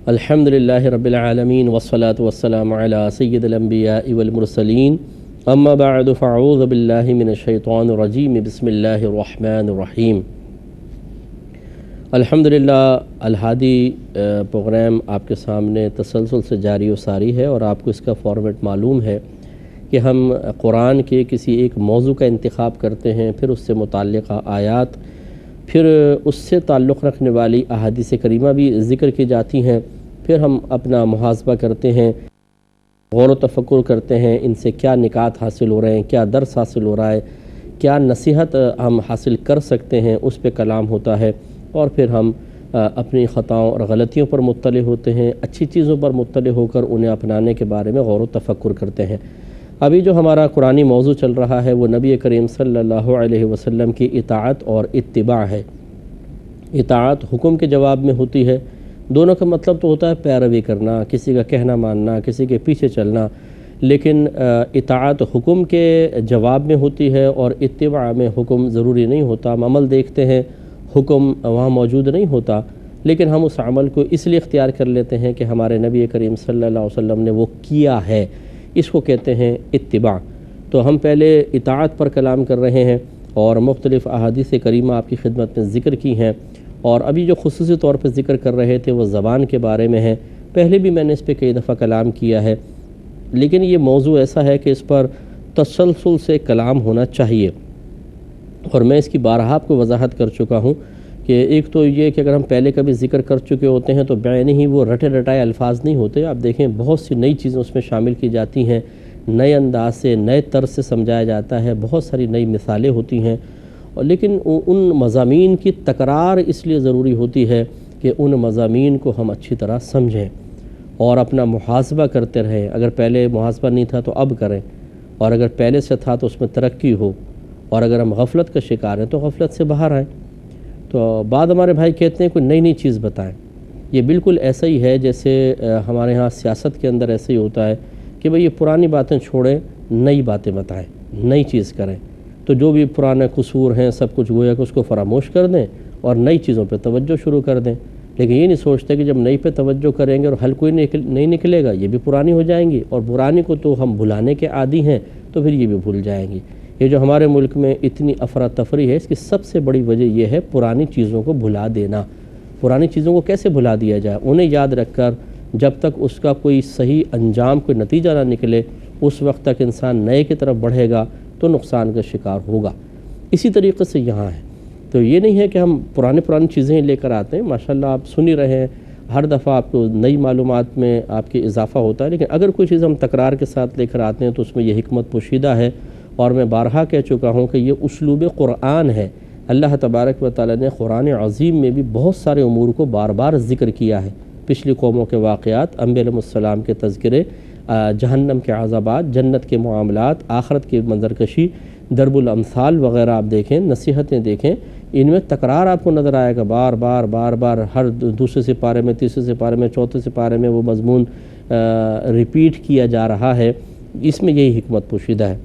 الحمدللہ رب العالمین والصلاة والسلام علی سید الانبیاء والمرسلین اما بعد فاعوذ باللہ من الشیطان الرجیم بسم اللہ الرحمن الرحیم۔ الحمدللہ الہادی پروگرام آپ کے سامنے تسلسل سے جاری و ساری ہے، اور آپ کو اس کا فارمیٹ معلوم ہے کہ ہم قرآن کے کسی ایک موضوع کا انتخاب کرتے ہیں، پھر اس سے متعلقہ آیات، پھر اس سے تعلق رکھنے والی احادیث کریمہ بھی ذکر کی جاتی ہیں، پھر ہم اپنا محاسبہ کرتے ہیں، غور و تفکر کرتے ہیں، ان سے کیا نکات حاصل ہو رہے ہیں، کیا درس حاصل ہو رہا ہے، کیا نصیحت ہم حاصل کر سکتے ہیں، اس پہ کلام ہوتا ہے، اور پھر ہم اپنی خطاؤں اور غلطیوں پر مطلع ہوتے ہیں، اچھی چیزوں پر مطلع ہو کر انہیں اپنانے کے بارے میں غور و تفکر کرتے ہیں۔ ابھی جو ہمارا قرآنی موضوع چل رہا ہے وہ نبی کریم صلی اللہ علیہ وسلم کی اطاعت اور اتباع ہے۔ اطاعت حکم کے جواب میں ہوتی ہے، دونوں کا مطلب تو ہوتا ہے پیروی کرنا، کسی کا کہنا ماننا، کسی کے پیچھے چلنا، لیکن اطاعت حکم کے جواب میں ہوتی ہے اور اتباع میں حکم ضروری نہیں ہوتا۔ ہم عمل دیکھتے ہیں، حکم وہاں موجود نہیں ہوتا، لیکن ہم اس عمل کو اس لیے اختیار کر لیتے ہیں کہ ہمارے نبی کریم صلی اللہ علیہ وسلم نے وہ کیا ہے، اس کو کہتے ہیں اتباع۔ تو ہم پہلے اطاعت پر کلام کر رہے ہیں اور مختلف احادیث کریمہ آپ کی خدمت میں ذکر کی ہیں، اور ابھی جو خصوصی طور پہ ذکر کر رہے تھے وہ زبان کے بارے میں ہے۔ پہلے بھی میں نے اس پہ کئی دفعہ کلام کیا ہے، لیکن یہ موضوع ایسا ہے کہ اس پر تسلسل سے کلام ہونا چاہیے، اور میں اس کی بارہا آپ کو وضاحت کر چکا ہوں کہ ایک تو یہ کہ اگر ہم پہلے کبھی ذکر کر چکے ہوتے ہیں تو بعینی ہی وہ رٹے رٹائے الفاظ نہیں ہوتے۔ آپ دیکھیں بہت سی نئی چیزیں اس میں شامل کی جاتی ہیں، نئے انداز سے، نئے طرز سے سمجھایا جاتا ہے، بہت ساری نئی مثالیں ہوتی ہیں، اور لیکن ان مضامین کی تکرار اس لیے ضروری ہوتی ہے کہ ان مضامین کو ہم اچھی طرح سمجھیں اور اپنا محاسبہ کرتے رہیں۔ اگر پہلے محاسبہ نہیں تھا تو اب کریں، اور اگر پہلے سے تھا تو اس میں ترقی ہو، اور اگر ہم غفلت کا شکار ہیں تو غفلت سے باہر آئیں۔ تو بعد ہمارے بھائی کہتے ہیں کوئی نئی نئی چیز بتائیں۔ یہ بالکل ایسا ہی ہے جیسے ہمارے ہاں سیاست کے اندر ایسے ہی ہوتا ہے کہ بھئی یہ پرانی باتیں چھوڑیں، نئی باتیں بتائیں، نئی چیز کریں۔ تو جو بھی پرانے قصور ہیں سب کچھ گویا کہ اس کو فراموش کر دیں اور نئی چیزوں پہ توجہ شروع کر دیں، لیکن یہ نہیں سوچتے کہ جب نئی پہ توجہ کریں گے اور حل کوئی نہیں نکلے گا، یہ بھی پرانی ہو جائیں گی، اور پرانی کو تو ہم بھلانے کے عادی ہیں تو پھر یہ بھی بھول جائیں گی۔ یہ جو ہمارے ملک میں اتنی افراتفری ہے، اس کی سب سے بڑی وجہ یہ ہے پرانی چیزوں کو بھلا دینا۔ پرانی چیزوں کو کیسے بھلا دیا جائے؟ انہیں یاد رکھ کر جب تک اس کا کوئی صحیح انجام، کوئی نتیجہ نہ نکلے، اس وقت تک انسان نئے کی طرف بڑھے گا تو نقصان کا شکار ہوگا۔ اسی طریقے سے یہاں ہے، تو یہ نہیں ہے کہ ہم پرانی چیزیں لے کر آتے ہیں۔ ماشاءاللہ آپ سن ہی رہے ہیں، ہر دفعہ آپ کو نئی معلومات میں آپ کے اضافہ ہوتا ہے، لیکن اگر کوئی چیز ہم تکرار کے ساتھ لے کر آتے ہیں تو اس میں یہ حکمت پوشیدہ ہے، اور میں بارہا کہہ چکا ہوں کہ یہ اسلوب قرآن ہے۔ اللہ تبارک و تعالی نے قرآن عظیم میں بھی بہت سارے امور کو بار بار ذکر کیا ہے، پچھلی قوموں کے واقعات، انبیاء علیہ السلام کے تذکرے، جہنم کے عذابات، جنت کے معاملات، آخرت کی منظرکشی، ضرب الامثال وغیرہ آپ دیکھیں، نصیحتیں دیکھیں، ان میں تکرار آپ کو نظر آئے گا، بار بار ہر دوسرے سپارے میں، تیسرے سپارے میں، چوتھے سپارے میں وہ مضمون ریپیٹ کیا جا رہا ہے۔ اس میں یہی حکمت پوشیدہ ہے۔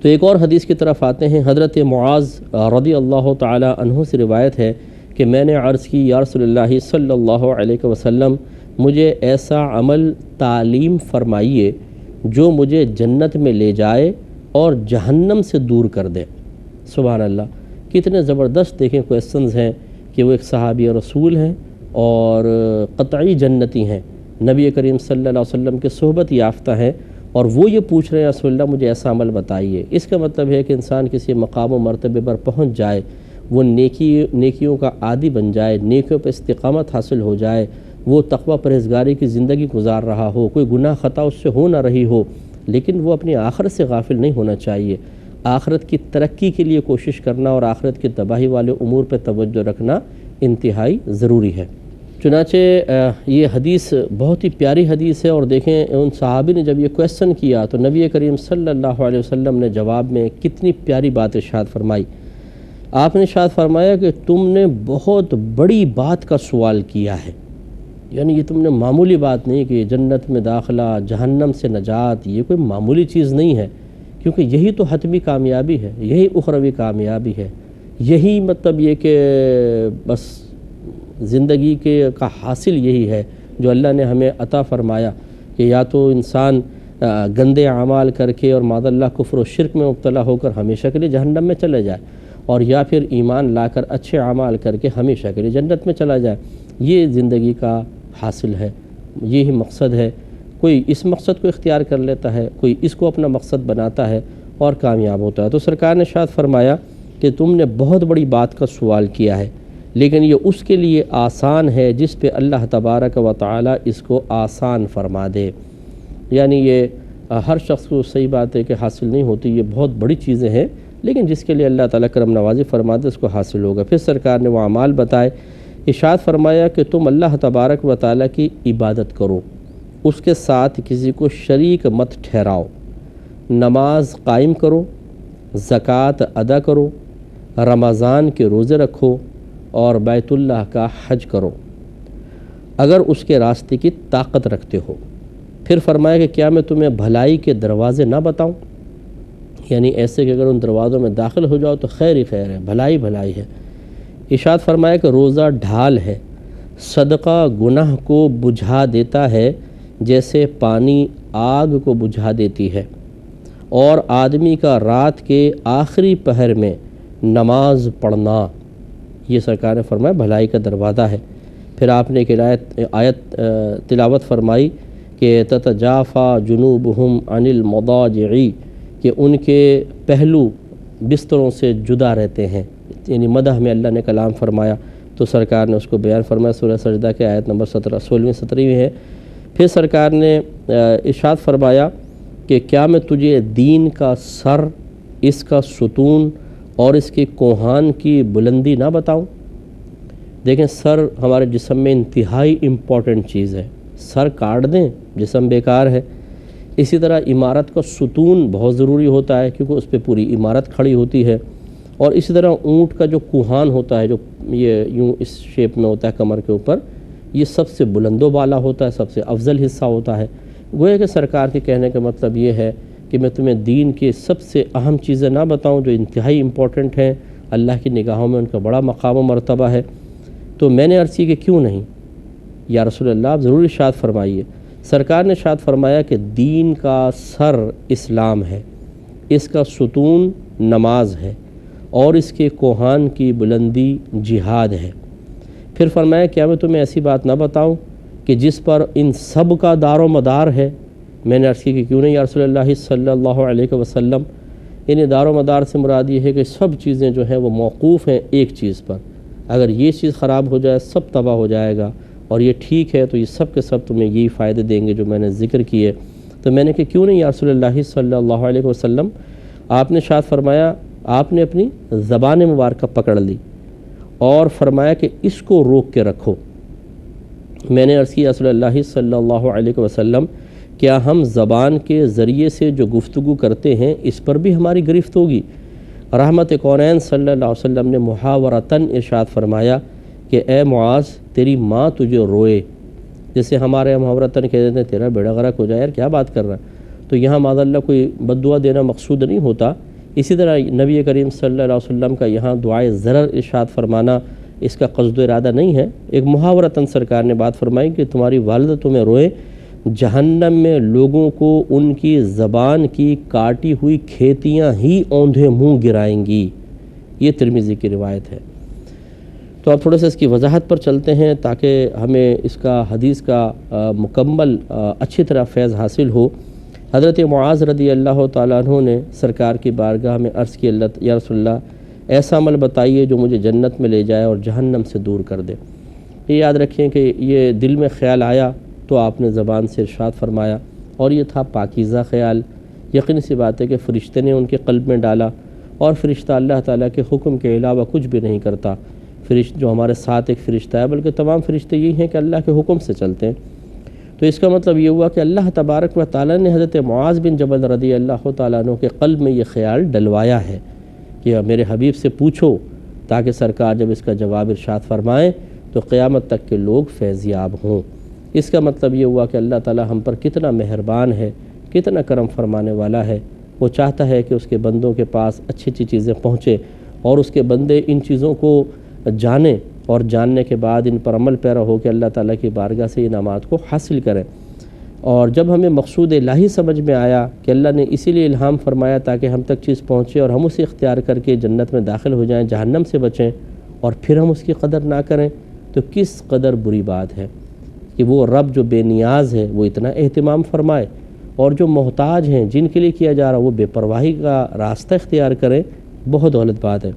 تو ایک اور حدیث کی طرف آتے ہیں۔ حضرت معاذ رضی اللہ تعالی عنہ سے روایت ہے کہ میں نے عرض کی، یا رسول اللہ صلی اللہ علیہ وسلم، مجھے ایسا عمل تعلیم فرمائیے جو مجھے جنت میں لے جائے اور جہنم سے دور کر دے۔ سبحان اللہ، کتنے زبردست دیکھیں کویسچنز ہیں کہ وہ ایک صحابی رسول ہیں اور قطعی جنتی ہیں، نبی کریم صلی اللہ علیہ وسلم کے صحبت یافتہ ہیں، اور وہ یہ پوچھ رہے ہیں رسول اللہ مجھے ایسا عمل بتائیے۔ اس کا مطلب ہے کہ انسان کسی مقام و مرتبے پر پہنچ جائے، وہ نیکیوں کا عادی بن جائے، نیکیوں پہ استقامت حاصل ہو جائے، وہ تقوی پرہیزگاری کی زندگی گزار رہا ہو، کوئی گناہ خطا اس سے ہو نہ رہی ہو، لیکن وہ اپنی آخرت سے غافل نہیں ہونا چاہیے۔ آخرت کی ترقی کے لیے کوشش کرنا اور آخرت کی تباہی والے امور پہ توجہ رکھنا انتہائی ضروری ہے۔ چنانچہ یہ حدیث بہت ہی پیاری حدیث ہے، اور دیکھیں ان صحابی نے جب یہ کویسچن کیا تو نبی کریم صلی اللہ علیہ وسلم نے جواب میں کتنی پیاری بات ارشاد فرمائی۔ آپ نے ارشاد فرمایا کہ تم نے بہت بڑی بات کا سوال کیا ہے، یعنی یہ تم نے معمولی بات نہیں کہ جنت میں داخلہ، جہنم سے نجات، یہ کوئی معمولی چیز نہیں ہے، کیونکہ یہی تو حتمی کامیابی ہے، یہی اخروی کامیابی ہے، یہی مطلب یہ کہ بس زندگی کا حاصل یہی ہے جو اللہ نے ہمیں عطا فرمایا کہ یا تو انسان گندے اعمال کر کے اور معاذ اللہ کفر و شرک میں مبتلا ہو کر ہمیشہ کے لیے جہنم میں چلے جائے، اور یا پھر ایمان لا کر اچھے اعمال کر کے ہمیشہ کے لیے جنت میں چلا جائے۔ یہ زندگی کا حاصل ہے، یہی مقصد ہے۔ کوئی اس مقصد کو اختیار کر لیتا ہے، کوئی اس کو اپنا مقصد بناتا ہے اور کامیاب ہوتا ہے۔ تو سرکار نے ارشاد فرمایا کہ تم نے بہت بڑی بات کا سوال کیا ہے، لیکن یہ اس کے لیے آسان ہے جس پہ اللہ تبارک و تعالی اس کو آسان فرما دے۔ یعنی یہ ہر شخص کو صحیح بات ہے کہ حاصل نہیں ہوتی، یہ بہت بڑی چیزیں ہیں، لیکن جس کے لیے اللہ تعالیٰ کرم نوازی فرما دے اس کو حاصل ہوگا۔ پھر سرکار نے وہ اعمال بتائے، ارشاد فرمایا کہ تم اللہ تبارک و تعالیٰ کی عبادت کرو، اس کے ساتھ کسی کو شریک مت ٹھہراؤ، نماز قائم کرو، زکوٰۃ ادا کرو، رمضان کے روزے رکھو اور بیت اللہ کا حج کرو اگر اس کے راستے کی طاقت رکھتے ہو۔ پھر فرمایا کہ کیا میں تمہیں بھلائی کے دروازے نہ بتاؤں؟ یعنی ایسے کہ اگر ان دروازوں میں داخل ہو جاؤ تو خیر ہی خیر ہے، بھلائی بھلائی ہے۔ ارشاد فرمایا کہ روزہ ڈھال ہے، صدقہ گناہ کو بجھا دیتا ہے جیسے پانی آگ کو بجھا دیتی ہے، اور آدمی کا رات کے آخری پہر میں نماز پڑھنا، یہ سرکار نے فرمایا بھلائی کا دروازہ ہے۔ پھر آپ نے ایک آیت تلاوت فرمائی کہ تتجافا جنوبہم عن المضاجع، کہ ان کے پہلو بستروں سے جدا رہتے ہیں، یعنی مدح میں اللہ نے کلام فرمایا تو سرکار نے اس کو بیان فرمایا۔ سورہ سجدہ کے آیت نمبر 16ویں ہے۔ پھر سرکار نے ارشاد فرمایا کہ کیا میں تجھے دین کا سر، اس کا ستون اور اس کے کوہان کی بلندی نہ بتاؤں؟ دیکھیں سر ہمارے جسم میں انتہائی امپورٹنٹ چیز ہے، سر کاٹ دیں جسم بیکار ہے۔ اسی طرح عمارت کا ستون بہت ضروری ہوتا ہے کیونکہ اس پہ پوری عمارت کھڑی ہوتی ہے، اور اسی طرح اونٹ کا جو کوہان ہوتا ہے جو یہ یوں اس شیپ میں ہوتا ہے کمر کے اوپر، یہ سب سے بلند و بالا ہوتا ہے، سب سے افضل حصہ ہوتا ہے۔ گویا کہ سرکار کے کہنے کا مطلب یہ ہے کہ میں تمہیں دین کے سب سے اہم چیزیں نہ بتاؤں جو انتہائی امپورٹنٹ ہیں، اللہ کی نگاہوں میں ان کا بڑا مقام و مرتبہ ہے؟ تو میں نے عرض کی کہ کیوں نہیں یا رسول اللہ، آپ ضرور ارشاد فرمائیے۔ سرکار نے ارشاد فرمایا کہ دین کا سر اسلام ہے، اس کا ستون نماز ہے، اور اس کے کوہان کی بلندی جہاد ہے۔ پھر فرمایا کیا میں تمہیں ایسی بات نہ بتاؤں کہ جس پر ان سب کا دار و مدار ہے؟ میں نے عرض کی کہ کیوں نہیں یا رسول اللہ صلی اللہ علیہ وسلم، انہیں دار و مدار سے مراد یہ ہے کہ سب چیزیں جو ہیں وہ موقوف ہیں ایک چیز پر، اگر یہ چیز خراب ہو جائے سب تباہ ہو جائے گا، اور یہ ٹھیک ہے تو یہ سب کے سب تمہیں یہی فائدے دیں گے جو میں نے ذکر کیے۔ تو میں نے کہ کیوں نہیں یا رسول اللہ صلی اللہ علیہ وسلم؟ آپ نے ارشاد فرمایا، آپ نے اپنی زبان مبارکہ پکڑ لی اور فرمایا کہ اس کو روک کے رکھو۔ میں نے عرض کی رسول اللہ صلی اللہ علیہ وسلم، کیا ہم زبان کے ذریعے سے جو گفتگو کرتے ہیں اس پر بھی ہماری گرفت ہوگی؟ رحمت کونین صلی اللہ علیہ وسلم نے محاورتاً ارشاد فرمایا کہ اے معاذ تیری ماں تجھے روئے، جیسے ہمارے محاورتاً کہہ دیتے ہیں تیرا بیڑا غرق ہو جائے، یار کیا بات کر رہا ہے، تو یہاں معاذ اللہ کوئی بد دعا دینا مقصود نہیں ہوتا۔ اسی طرح نبی کریم صلی اللہ علیہ وسلم کا یہاں دعائے ضرر ارشاد فرمانا اس کا قصد و ارادہ نہیں ہے، ایک محاورتاً سرکار نے بات فرمائی کہ تمہاری والدہ تمہیں روئے، جہنم میں لوگوں کو ان کی زبان کی کاٹی ہوئی کھیتیاں ہی اوندھے منہ گرائیں گی۔ یہ ترمذی کی روایت ہے۔ تو اب تھوڑا سا اس کی وضاحت پر چلتے ہیں تاکہ ہمیں اس کا حدیث کا مکمل اچھی طرح فیض حاصل ہو۔ حضرت معاذ رضی اللہ تعالیٰ عنہ نے سرکار کی بارگاہ میں عرض کی، اللہ یا رسول اللہ ایسا عمل بتائیے جو مجھے جنت میں لے جائے اور جہنم سے دور کر دے۔ یہ یاد رکھیں کہ یہ دل میں خیال آیا تو آپ نے زبان سے ارشاد فرمایا، اور یہ تھا پاکیزہ خیال۔ یقینی سی بات ہے کہ فرشتے نے ان کے قلب میں ڈالا، اور فرشتہ اللہ تعالیٰ کے حکم کے علاوہ کچھ بھی نہیں کرتا۔ جو ہمارے ساتھ ایک فرشتہ ہے، بلکہ تمام فرشتے یہی ہیں کہ اللہ کے حکم سے چلتے ہیں۔ تو اس کا مطلب یہ ہوا کہ اللہ تبارک و تعالیٰ نے حضرت معاذ بن جبل رضی اللہ تعالیٰ عنہ کے قلب میں یہ خیال ڈلوایا ہے کہ میرے حبیب سے پوچھو، تاکہ سرکار جب اس کا جواب ارشاد فرمائیں تو قیامت تک کے لوگ فیضیاب ہوں۔ اس کا مطلب یہ ہوا کہ اللہ تعالیٰ ہم پر کتنا مہربان ہے، کتنا کرم فرمانے والا ہے۔ وہ چاہتا ہے کہ اس کے بندوں کے پاس اچھی اچھی چیزیں پہنچے، اور اس کے بندے ان چیزوں کو جانیں اور جاننے کے بعد ان پر عمل پیرا ہو کے اللہ تعالیٰ کی بارگاہ سے انعامات کو حاصل کریں۔ اور جب ہمیں مقصود الہی سمجھ میں آیا کہ اللہ نے اسی لیے الہام فرمایا تاکہ ہم تک چیز پہنچے اور ہم اسے اختیار کر کے جنت میں داخل ہو جائیں، جہنم سے بچیں، اور پھر ہم اس کی قدر نہ کریں، تو کس قدر بری بات ہے کہ وہ رب جو بے نیاز ہے وہ اتنا اہتمام فرمائے، اور جو محتاج ہیں جن کے لیے کیا جا رہا وہ بے پرواہی کا راستہ اختیار کریں۔ بہت غلط بات ہے۔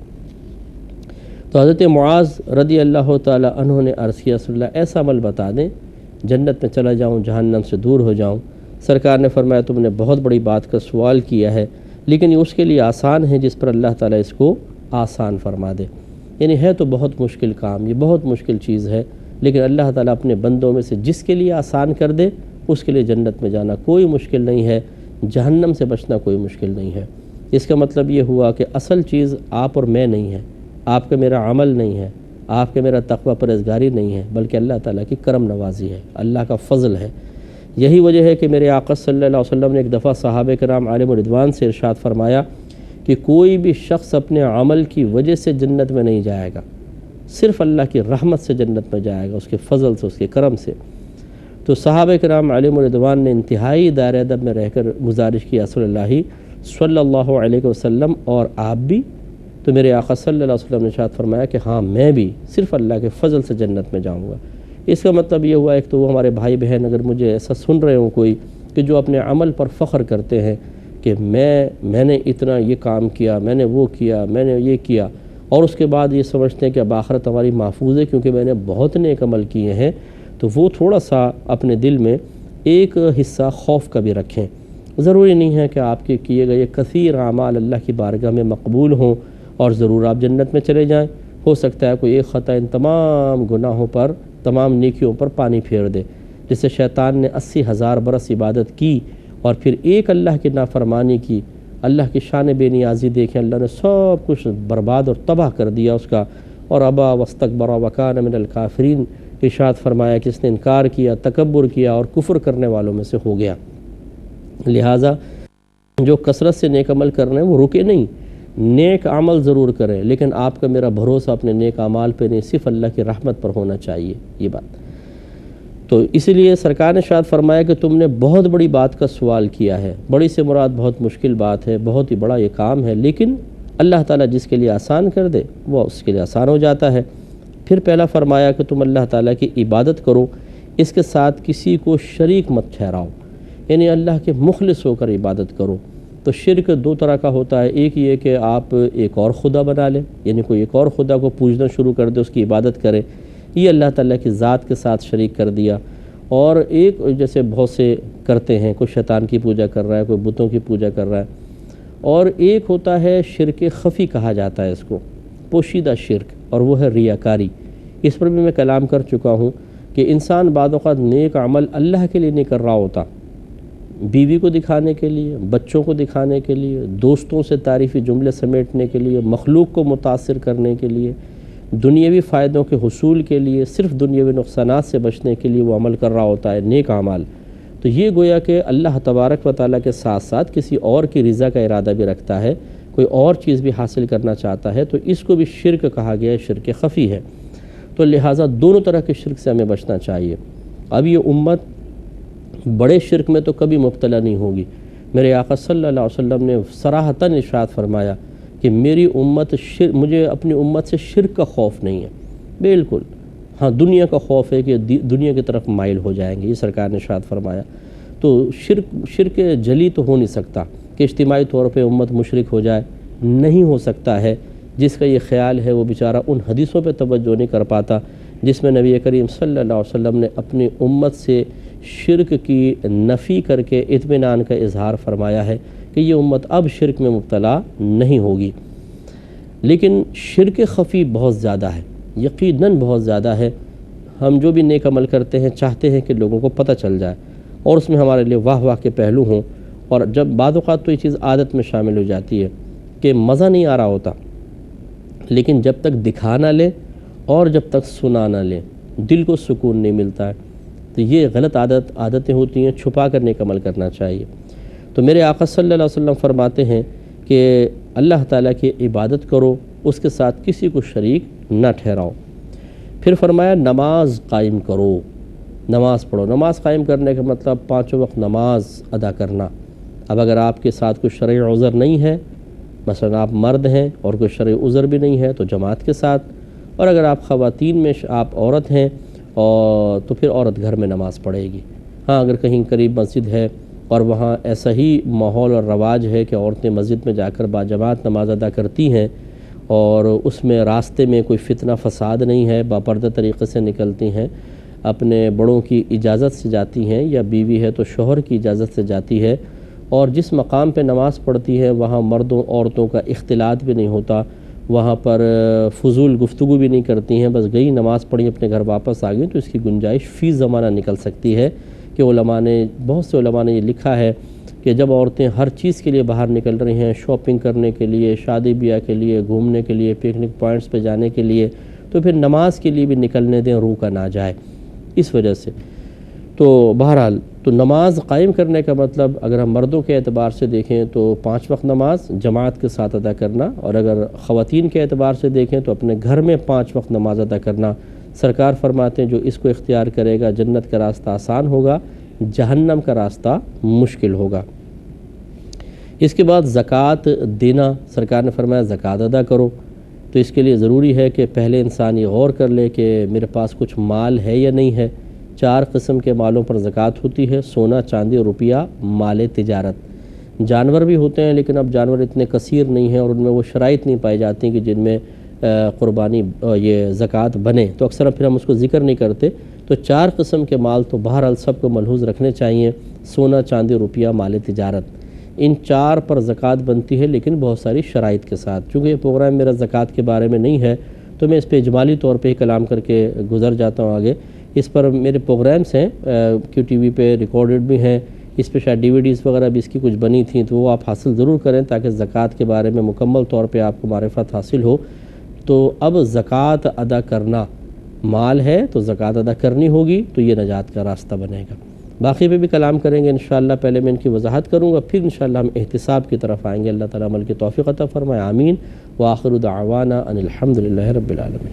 تو حضرت معاذ رضی اللہ تعالی عنہ نے عرض کیا رسول اللہ ایسا عمل بتا دیں جنت میں چلا جاؤں، جہنم سے دور ہو جاؤں۔ سرکار نے فرمایا تم نے بہت بڑی بات کا سوال کیا ہے، لیکن یہ اس کے لیے آسان ہے جس پر اللہ تعالیٰ اس کو آسان فرما دے۔ یعنی ہے تو بہت مشکل کام، یہ بہت مشکل چیز ہے، لیکن اللہ تعالیٰ اپنے بندوں میں سے جس کے لیے آسان کر دے اس کے لیے جنت میں جانا کوئی مشکل نہیں ہے، جہنم سے بچنا کوئی مشکل نہیں ہے۔ اس کا مطلب یہ ہوا کہ اصل چیز آپ اور میں نہیں ہے، آپ کا میرا عمل نہیں ہے، آپ کا میرا تقوی پرہیزگاری نہیں ہے، بلکہ اللہ تعالیٰ کی کرم نوازی ہے، اللہ کا فضل ہے۔ یہی وجہ ہے کہ میرے آقا صلی اللہ علیہ وسلم نے ایک دفعہ صحابہ کرام علیہم رضوان سے ارشاد فرمایا کہ کوئی بھی شخص اپنے عمل کی وجہ سے جنت میں نہیں جائے گا، صرف اللہ کی رحمت سے جنت میں جائے گا، اس کے فضل سے، اس کے کرم سے۔ تو صحابہ کرام علیہم رضوان نے انتہائی دائرہ ادب میں رہ کر گزارش کی رسول اللہ صلی اللہ علیہ وسلم اور آپ بھی؟ تو میرے آقا صلی اللہ علیہ وسلم نے ارشاد فرمایا کہ ہاں میں بھی صرف اللہ کے فضل سے جنت میں جاؤں گا۔ اس کا مطلب یہ ہوا ایک تو وہ ہمارے بھائی بہن اگر مجھے ایسا سن رہے ہوں کوئی کہ جو اپنے عمل پر فخر کرتے ہیں کہ میں نے اتنا یہ کام کیا، میں نے وہ کیا، میں نے یہ کیا، اور اس کے بعد یہ سمجھتے ہیں کہ اب آخرت ہماری محفوظ ہے کیونکہ میں نے بہت نیک عمل کیے ہیں، تو وہ تھوڑا سا اپنے دل میں ایک حصہ خوف کا بھی رکھیں۔ ضروری نہیں ہے کہ آپ کے کیے گئے کثیر اعمال اللہ کی بارگاہ میں مقبول ہوں اور ضرور آپ جنت میں چلے جائیں۔ ہو سکتا ہے کوئی ایک خطا ان تمام گناہوں پر، تمام نیکیوں پر پانی پھیر دے، جسے شیطان نے 80,000 برس عبادت کی اور پھر ایک اللہ کی نافرمانی کی، اللہ کی شان بے نیازی دیکھیں، اللہ نے سب کچھ برباد اور تباہ کر دیا اس کا، اور ابا واستکبر وکان من الکافرین، ارشاد فرمایا کہ اس نے انکار کیا، تکبر کیا اور کفر کرنے والوں میں سے ہو گیا۔ لہٰذا جو کثرت سے نیک عمل کر رہے ہیں وہ رکے نہیں، نیک عمل ضرور کریں، لیکن آپ کا میرا بھروسہ اپنے نیک اعمال پہ نہیں، صرف اللہ کی رحمت پر ہونا چاہیے یہ بات۔ تو اسی لیے سرکار نے ارشاد فرمایا کہ تم نے بہت بڑی بات کا سوال کیا ہے، بڑی سے مراد بہت مشکل بات ہے، بہت ہی بڑا یہ کام ہے، لیکن اللہ تعالیٰ جس کے لیے آسان کر دے وہ اس کے لیے آسان ہو جاتا ہے۔ پھر پہلا فرمایا کہ تم اللہ تعالیٰ کی عبادت کرو، اس کے ساتھ کسی کو شریک مت ٹھہراؤ، یعنی اللہ کے مخلص ہو کر عبادت کرو۔ تو شرک دو طرح کا ہوتا ہے، ایک یہ کہ آپ ایک اور خدا بنا لیں، یعنی کوئی ایک اور خدا کو پوجنا شروع کر دے، اس کی عبادت کرے، یہ اللہ تعالیٰ کی ذات کے ساتھ شریک کر دیا۔ اور ایک جیسے بہت سے کرتے ہیں، کوئی شیطان کی پوجا کر رہا ہے، کوئی بتوں کی پوجا کر رہا ہے، اور ایک ہوتا ہے شرک خفی کہا جاتا ہے اس کو، پوشیدہ شرک، اور وہ ہے ریاکاری۔ اس پر بھی میں کلام کر چکا ہوں کہ انسان بعض اوقات نیک عمل اللہ کے لیے نہیں کر رہا ہوتا، بیوی کو دکھانے کے لیے، بچوں کو دکھانے کے لیے، دوستوں سے تعریفی جملے سمیٹنے کے لیے، مخلوق کو متاثر کرنے کے لیے، دنیاوی فائدوں کے حصول کے لیے، صرف دنیاوی نقصانات سے بچنے کے لیے وہ عمل کر رہا ہوتا ہے، نیک اعمال۔ تو یہ گویا کہ اللہ تبارک و تعالیٰ کے ساتھ ساتھ کسی اور کی رضا کا ارادہ بھی رکھتا ہے، کوئی اور چیز بھی حاصل کرنا چاہتا ہے، تو اس کو بھی شرک کہا گیا ہے، شرک خفی ہے۔ تو لہٰذا دونوں طرح کے شرک سے ہمیں بچنا چاہیے۔ اب یہ امت بڑے شرک میں تو کبھی مبتلا نہیں ہوگی۔ میرے آقا صلی اللہ علیہ وسلم نے صراحتاً ارشاد فرمایا کہ میری امت مجھے اپنی امت سے شرک کا خوف نہیں ہے، بالکل، ہاں دنیا کا خوف ہے کہ دنیا کی طرف مائل ہو جائیں گے، یہ سرکار نے ارشاد فرمایا۔ تو شرک جلی تو ہو نہیں سکتا کہ اجتماعی طور پہ امت مشرک ہو جائے، نہیں ہو سکتا ہے۔ جس کا یہ خیال ہے وہ بیچارہ ان حدیثوں پہ توجہ نہیں کر پاتا جس میں نبی کریم صلی اللہ علیہ وسلم نے اپنی امت سے شرک کی نفی کر کے اطمینان کا اظہار فرمایا ہے کہ یہ امت اب شرک میں مبتلا نہیں ہوگی۔ لیکن شرک خفی بہت زیادہ ہے، یقیناً بہت زیادہ ہے۔ ہم جو بھی نیک عمل کرتے ہیں چاہتے ہیں کہ لوگوں کو پتہ چل جائے اور اس میں ہمارے لیے واہ واہ کے پہلو ہوں، اور جب بعض اوقات تو یہ چیز عادت میں شامل ہو جاتی ہے کہ مزہ نہیں آ رہا ہوتا، لیکن جب تک دکھا نہ لیں اور جب تک سنا نہ لیں دل کو سکون نہیں ملتا ہے۔ تو یہ غلط عادتیں ہوتی ہیں، چھپا کر نیک عمل کرنا چاہیے۔ تو میرے آقا صلی اللہ علیہ وسلم فرماتے ہیں کہ اللہ تعالیٰ کی عبادت کرو، اس کے ساتھ کسی کو شریک نہ ٹھہراؤ۔ پھر فرمایا نماز قائم کرو، نماز پڑھو۔ نماز قائم کرنے کا مطلب 5 وقت نماز ادا کرنا۔ اب اگر آپ کے ساتھ کوئی شرعی عذر نہیں ہے، مثلا آپ مرد ہیں اور کوئی شرعی عذر بھی نہیں ہے تو جماعت کے ساتھ، اور اگر آپ خواتین میں آپ عورت ہیں اور تو پھر عورت گھر میں نماز پڑھے گی۔ ہاں اگر کہیں قریب مسجد ہے اور وہاں ایسا ہی ماحول اور رواج ہے کہ عورتیں مسجد میں جا کر باجماعت نماز ادا کرتی ہیں اور اس میں راستے میں کوئی فتنہ فساد نہیں ہے، باپردہ طریقے سے نکلتی ہیں، اپنے بڑوں کی اجازت سے جاتی ہیں، یا بیوی ہے تو شوہر کی اجازت سے جاتی ہے، اور جس مقام پہ نماز پڑھتی ہے وہاں مردوں عورتوں کا اختلاط بھی نہیں ہوتا، وہاں پر فضول گفتگو بھی نہیں کرتی ہیں، بس گئی نماز پڑھی اپنے گھر واپس آ گئی، تو اس کی گنجائش فی زمانہ نکل سکتی ہے کہ بہت سے علماء نے یہ لکھا ہے کہ جب عورتیں ہر چیز کے لیے باہر نکل رہی ہیں، شاپنگ کرنے کے لیے، شادی بیاہ کے لیے، گھومنے کے لیے، پکنک پوائنٹس پہ جانے کے لیے، تو پھر نماز کے لیے بھی نکلنے دیں، روکا نہ جائے اس وجہ سے۔ تو بہرحال تو نماز قائم کرنے کا مطلب اگر ہم مردوں کے اعتبار سے دیکھیں تو 5 وقت نماز جماعت کے ساتھ ادا کرنا، اور اگر خواتین کے اعتبار سے دیکھیں تو اپنے گھر میں 5 وقت نماز ادا کرنا۔ سرکار فرماتے ہیں جو اس کو اختیار کرے گا جنت کا راستہ آسان ہوگا، جہنم کا راستہ مشکل ہوگا۔ اس کے بعد زکوٰۃ دینا، سرکار نے فرمایا زکوٰۃ ادا کرو، تو اس کے لیے ضروری ہے کہ پہلے انسان یہ غور کر لے کہ میرے پاس کچھ مال ہے یا نہیں ہے۔ 4 قسم کے مالوں پر زکوٰۃ ہوتی ہے: سونا، چاندی، روپیہ، مال تجارت۔ جانور بھی ہوتے ہیں لیکن اب جانور اتنے کثیر نہیں ہیں اور ان میں وہ شرائط نہیں پائی جاتی کہ جن میں قربانی یہ زکوٰۃ بنے، تو اکثر پھر ہم اس کو ذکر نہیں کرتے۔ تو 4 قسم کے مال تو بہرحال سب کو ملحوظ رکھنے چاہیے: سونا، چاندی، روپیہ، مال تجارت۔ ان 4 پر زکوٰۃ بنتی ہے لیکن بہت ساری شرائط کے ساتھ۔ چونکہ یہ پروگرام میرا زکوٰۃ کے بارے میں نہیں ہے تو میں اس پہ اجمالی طور پہ ہی کلام کر کے گزر جاتا ہوں آگے۔ اس پر میرے پروگرامز ہیں QTV پہ ریکارڈڈ بھی ہیں، اس پہ شاید DVDs وغیرہ بھی اس کی کچھ بنی تھیں، تو وہ آپ حاصل ضرور کریں تاکہ زکوٰۃ کے بارے میں مکمل طور پہ آپ کو معرفت حاصل ہو۔ تو اب زکوٰۃ ادا کرنا، مال ہے تو زکوٰۃ ادا کرنی ہوگی، تو یہ نجات کا راستہ بنے گا۔ باقی پہ بھی کلام کریں گے انشاءاللہ، پہلے میں ان کی وضاحت کروں گا، پھر انشاءاللہ ہم احتساب کی طرف آئیں گے۔ اللہ تعالیٰ عمل کی توفیق عطا فرمائے، آمین۔ وآخر دعوانا ان الحمد للہ رب العالمین۔